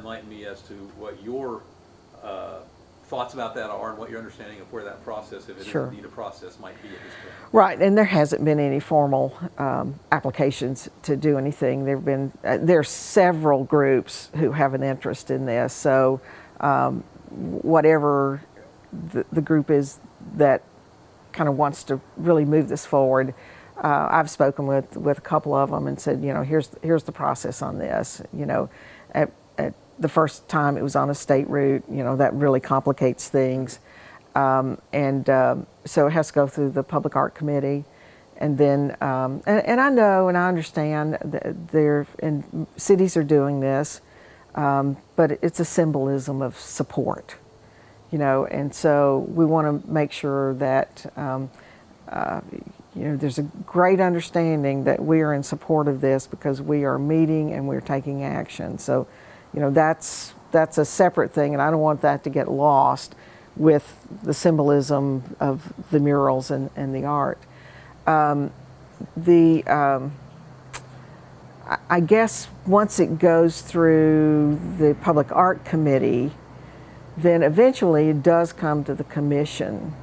enlighten me as to what your thoughts about that are and what your understanding of where that process, if it Sure. is indeed a process, might be at this point. Right, and there hasn't been any formal applications to do anything. There are several groups who have an interest in this. So whatever the group is that kind of wants to really move this forward, I've spoken with a couple of them and said, here's the process on this. At the first time it was on a state route, that really complicates things. So it has to go through the Public Art Committee. And then, and I know and I understand that cities are doing this, but it's a symbolism of support, and so we want to make sure that, there's a great understanding that we are in support of this because we are meeting and we're taking action. So, that's a separate thing, and I don't want that to get lost with the symbolism of the murals and the art. I guess once it goes through the Public Art Committee, then eventually it does come to the commission.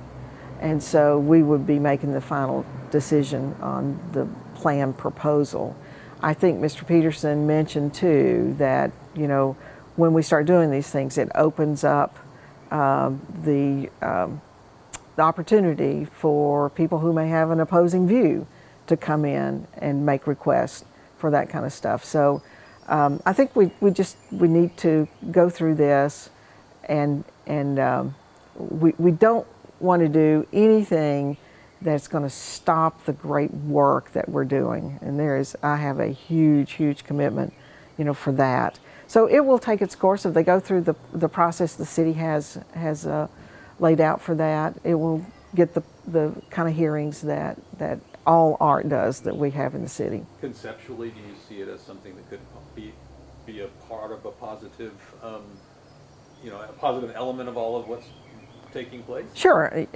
And so we would be making the final decision on the plan proposal. I think Mr. Peterson mentioned too that, when we start doing these things, it opens up the opportunity for people who may have an opposing view to come in and make requests for that kind of stuff. So I think we need to go through this, and we don't want to do anything that's going to stop the great work that we're doing. And I have a huge commitment, for that. So it will take its course. If they go through the process the city has laid out for that, it will get the kind of hearings that all art does that we have in the city. Conceptually, do you see it as something that could be a part of a positive, a positive element of all of what's taking place? Sure.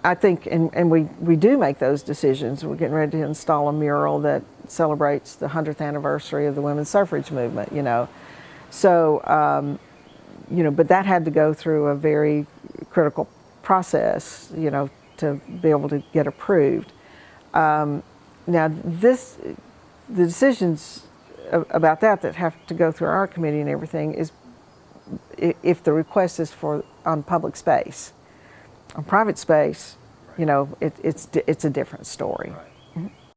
I think, and we do make those decisions. We're getting ready to install a mural that celebrates the 100th anniversary of the women's suffrage movement, So, but that had to go through a very critical process, to be able to get approved. Now, the decisions about that have to go through our committee and everything is if the request is on public space. On private space, it's a different story. Right.